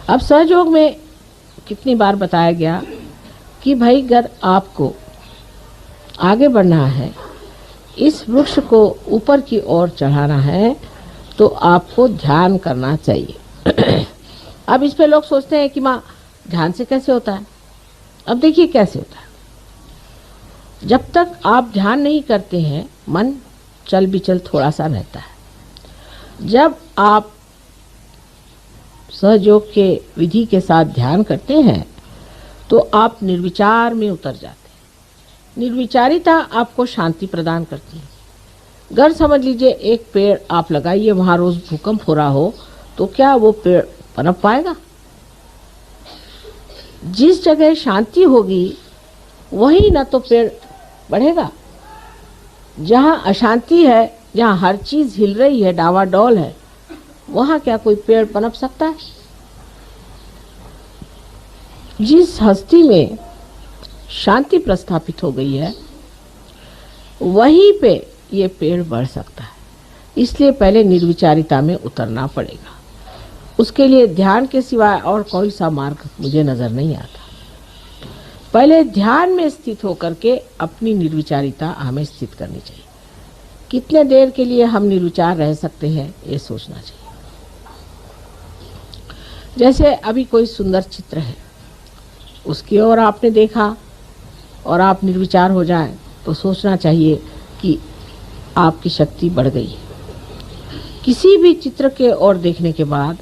अब सहयोग में कितनी बार बताया गया कि भाई अगर आपको आगे बढ़ना है, इस वृक्ष को ऊपर की ओर चढ़ाना है, तो आपको ध्यान करना चाहिए। अब इस पे लोग सोचते हैं कि माँ ध्यान से कैसे होता है। अब देखिए कैसे होता है। जब तक आप ध्यान नहीं करते हैं, मन चल बिचल थोड़ा सा रहता है। जब आप सहयोग के विधि के साथ ध्यान करते हैं तो आप निर्विचार में उतर जाते हैं। निर्विचारिता आपको शांति प्रदान करती है। अगर समझ लीजिए एक पेड़ आप लगाइए, वहाँ रोज भूकंप हो रहा हो, तो क्या वो पेड़ पनप पाएगा? जिस जगह शांति होगी वहीं न तो पेड़ बढ़ेगा। जहाँ अशांति है, जहाँ हर चीज हिल रही है, डावाडोल है, वहाँ क्या कोई पेड़ पनप सकता है? जिस हस्ती में शांति प्रस्थापित हो गई है, वहीं पे ये पेड़ बढ़ सकता है। इसलिए पहले निर्विचारिता में उतरना पड़ेगा। उसके लिए ध्यान के सिवाय और कोई सा मार्ग मुझे नजर नहीं आता। पहले ध्यान में स्थित होकर के अपनी निर्विचारिता हमें स्थित करनी चाहिए। कितने देर के लिए हम निर्विचार रह सकते हैं, ये सोचना चाहिए। जैसे अभी कोई सुंदर चित्र है, उसकी ओर आपने देखा और आप निर्विचार हो जाएं, तो सोचना चाहिए कि आपकी शक्ति बढ़ गई है। किसी भी चित्र के ओर देखने के बाद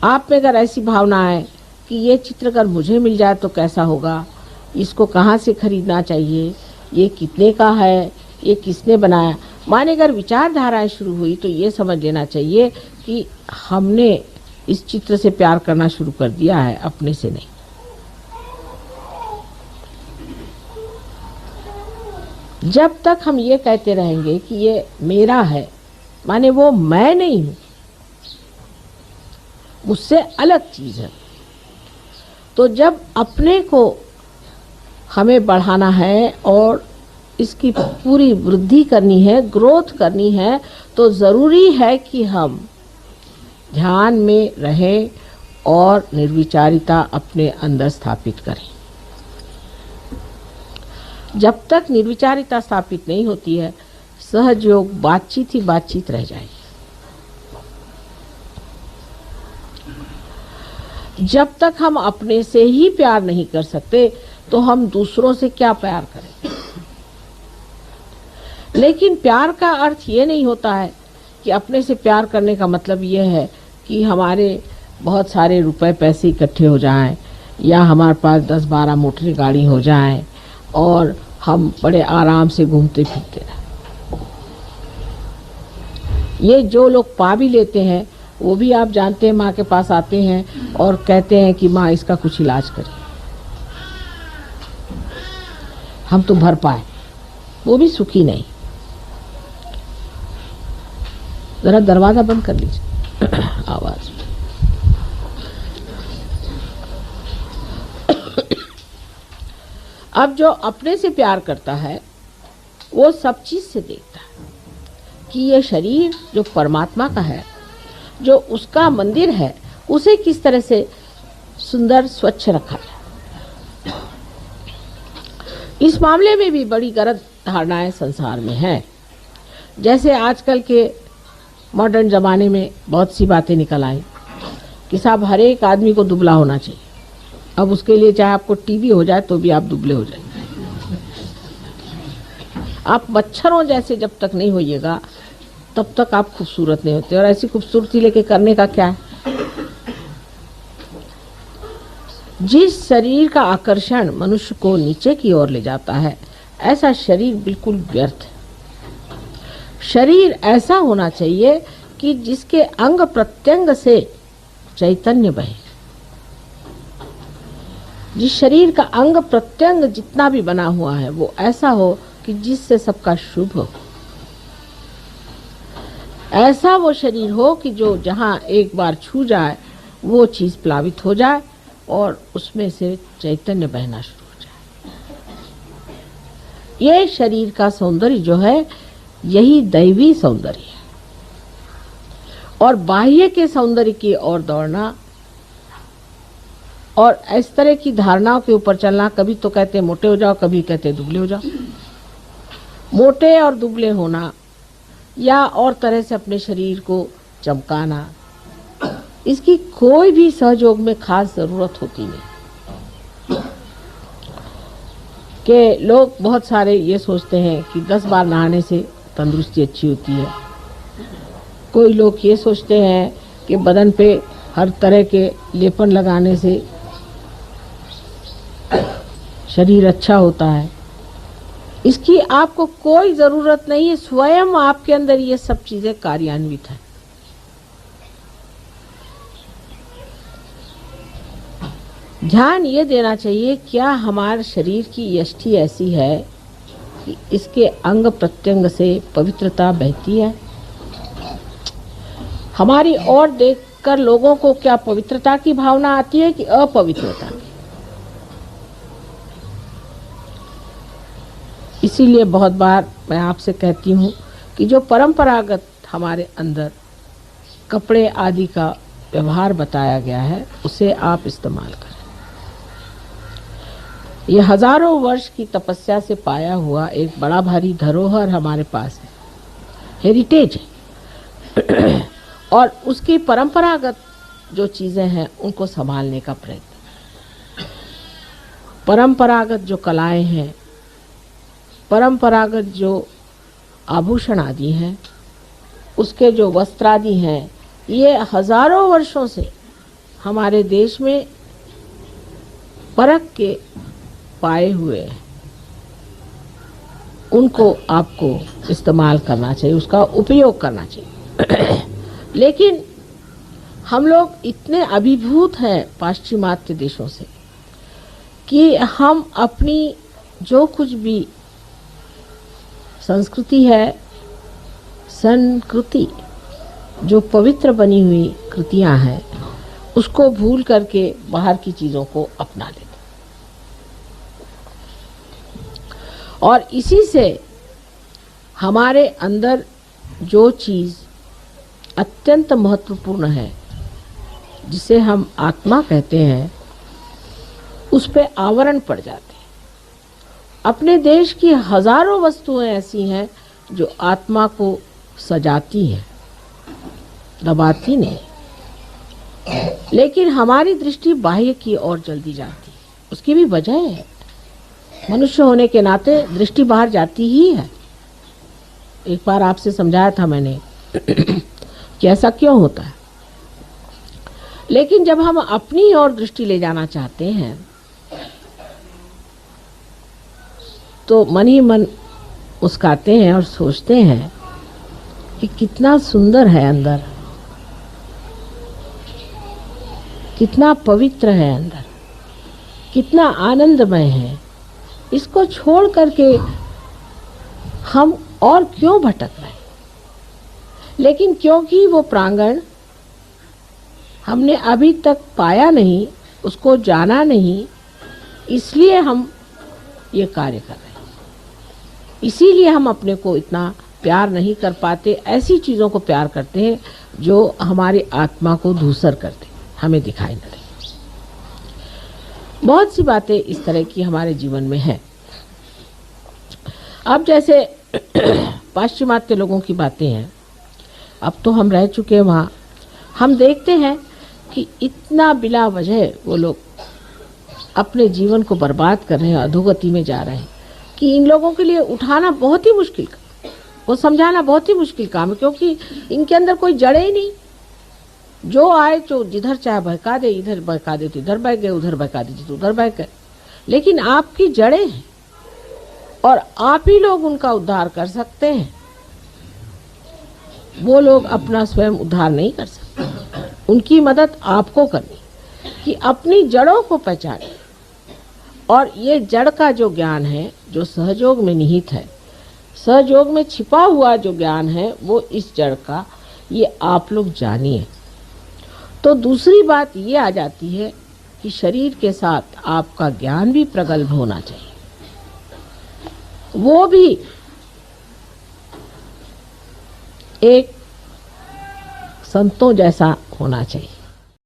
आप में अगर ऐसी भावना है कि ये चित्र अगर मुझे मिल जाए तो कैसा होगा, इसको कहाँ से खरीदना चाहिए, ये कितने का है, ये किसने बनाया, माने अगर विचारधाराएं शुरू हुई, तो ये समझ लेना चाहिए कि हमने इस चित्र से प्यार करना शुरू कर दिया है, अपने से नहीं। जब तक हम ये कहते रहेंगे कि ये मेरा है, माने वो मैं नहीं हूं, मुझसे अलग चीज है। तो जब अपने को हमें बढ़ाना है और इसकी पूरी वृद्धि करनी है, ग्रोथ करनी है, तो जरूरी है कि हम ध्यान में रहें और निर्विचारिता अपने अंदर स्थापित करें। जब तक निर्विचारिता स्थापित नहीं होती है, सहयोग बातचीत ही बातचीत रह जाएगी। जब तक हम अपने से ही प्यार नहीं कर सकते, तो हम दूसरों से क्या प्यार करें। लेकिन प्यार का अर्थ ये नहीं होता है कि अपने से प्यार करने का मतलब ये है कि हमारे बहुत सारे रुपए पैसे इकट्ठे हो जाएं, या हमारे पास 10-12 मोटर गाड़ी हो जाएं और हम बड़े आराम से घूमते फिरते रहें। ये जो लोग पा भी लेते हैं, वो भी आप जानते हैं माँ के पास आते हैं और कहते हैं कि माँ इसका कुछ इलाज करें, हम तो भर पाए, वो भी सुखी नहीं। जरा दरवाजा बंद कर लीजिए आवाज। अब जो अपने से प्यार करता है, वो सब चीज से देखता है कि ये शरीर जो परमात्मा का है, जो उसका मंदिर है, उसे किस तरह से सुंदर स्वच्छ रखा जाए। इस मामले में भी बड़ी गलत धारणाएं संसार में हैं। जैसे आजकल के मॉडर्न ज़माने में बहुत सी बातें निकल आई कि साहब हर एक आदमी को दुबला होना चाहिए। अब उसके लिए चाहे आपको टीबी हो जाए तो भी आप दुबले हो जाएंगे। आप मच्छरों जैसे जब तक नहीं होइएगा, तब तक आप खूबसूरत नहीं होते। और ऐसी खूबसूरती लेके करने का क्या है? जिस शरीर का आकर्षण मनुष्य को नीचे की ओर ले जाता है, ऐसा शरीर बिल्कुल व्यर्थ है। शरीर ऐसा होना चाहिए कि जिसके अंग प्रत्यंग से चैतन्य बहे। जिस शरीर का अंग प्रत्यंग जितना भी बना हुआ है, वो ऐसा हो कि जिससे सबका शुभ हो। ऐसा वो शरीर हो कि जो जहाँ एक बार छू जाए, वो चीज प्लावित हो जाए और उसमें से चैतन्य बहना शुरू हो जाए। ये शरीर का सौंदर्य जो है, यही दैवी सौंदर्य है। और बाह्य के सौंदर्य की ओर दौड़ना और इस तरह की धारणाओं के ऊपर चलना, कभी तो कहते हैं मोटे हो जाओ, कभी कहते हैं दुबले हो जाओ। मोटे और दुबले होना या और तरह से अपने शरीर को चमकाना, इसकी कोई भी सहयोग में खास जरूरत होती नहीं। कि लोग बहुत सारे ये सोचते हैं कि 10 बार नहाने से तंदुरुस्ती अच्छी होती है। कोई लोग ये सोचते हैं कि बदन पे हर तरह के लेपन लगाने से शरीर अच्छा होता है। इसकी आपको कोई ज़रूरत नहीं है, स्वयं आपके अंदर ये सब चीज़ें कार्यान्वित हैं। ध्यान ये देना चाहिए, क्या हमारे शरीर की यष्टि ऐसी है कि इसके अंग प्रत्यंग से पवित्रता बहती है? हमारी ओर देखकर लोगों को क्या पवित्रता की भावना आती है कि अपवित्रता की? इसीलिए बहुत बार मैं आपसे कहती हूँ कि जो परंपरागत हमारे अंदर कपड़े आदि का व्यवहार बताया गया है, उसे आप इस्तेमाल करें। ये हजारों वर्ष की तपस्या से पाया हुआ एक बड़ा भारी धरोहर हमारे पास है, हेरिटेज है। और उसकी परंपरागत जो चीज़ें हैं उनको संभालने का प्रयत्न। परंपरागत जो कलाएं हैं, परंपरागत जो आभूषण आदि हैं, उसके जो वस्त्र आदि हैं, ये हजारों वर्षों से हमारे देश में परख के पाए हुए हैं। उनको आपको इस्तेमाल करना चाहिए, उसका उपयोग करना चाहिए। लेकिन हम लोग इतने अभिभूत हैं पाश्चिमात्य देशों से कि हम अपनी जो कुछ भी संस्कृति है, संस्कृति जो पवित्र बनी हुई कृतियां हैं, उसको भूल करके बाहर की चीज़ों को अपना लेते। और इसी से हमारे अंदर जो चीज़ अत्यंत महत्वपूर्ण है, जिसे हम आत्मा कहते हैं, उस पे आवरण पड़ जाते हैं। अपने देश की हजारों वस्तुएं ऐसी हैं जो आत्मा को सजाती हैं, दबाती नहीं। लेकिन हमारी दृष्टि बाह्य की ओर जल्दी जाती है। उसकी भी वजह है, मनुष्य होने के नाते दृष्टि बाहर जाती ही है। एक बार आपसे समझाया था मैंने कि ऐसा क्यों होता है। लेकिन जब हम अपनी ओर दृष्टि ले जाना चाहते हैं तो मन ही मन मुस्काते हैं और सोचते हैं कि कितना सुंदर है अंदर, कितना पवित्र है अंदर, कितना आनंदमय है। इसको छोड़ करके हम और क्यों भटक रहे हैं? लेकिन क्योंकि वो प्रांगण हमने अभी तक पाया नहीं, उसको जाना नहीं, इसलिए हम ये कार्य कर रहे हैं। इसीलिए हम अपने को इतना प्यार नहीं कर पाते। ऐसी चीज़ों को प्यार करते हैं जो हमारी आत्मा को धूसर करते, हमें दिखाई न दे। बहुत सी बातें इस तरह की हमारे जीवन में है। अब जैसे पाश्चिमात्य लोगों की बातें हैं, अब तो हम रह चुके हैं वहाँ। हम देखते हैं कि इतना बिला वजह वो लोग अपने जीवन को बर्बाद कर रहे हैं, अधोगति में जा रहे हैं, कि इन लोगों के लिए उठाना बहुत ही मुश्किल काम, वो समझाना बहुत ही मुश्किल काम है, क्योंकि इनके अंदर कोई जड़े ही नहीं। जो आए तो जिधर चाहे बहका दे, इधर बहका दे तो इधर बह गए, उधर बहका दे तो उधर बह गए। लेकिन आपकी जड़ें हैं और आप ही लोग उनका उद्धार कर सकते हैं। वो लोग अपना स्वयं उद्धार नहीं कर सकते। उनकी मदद आपको करनी कि अपनी जड़ों को पहचाने। और ये जड़ का जो ज्ञान है, जो सहयोग में निहित है, सहयोग में छिपा हुआ जो ज्ञान है, वो इस जड़ का, ये आप लोग जानिए। तो दूसरी बात ये आ जाती है कि शरीर के साथ आपका ज्ञान भी प्रगल्भ होना चाहिए, वो भी एक संतों जैसा होना चाहिए।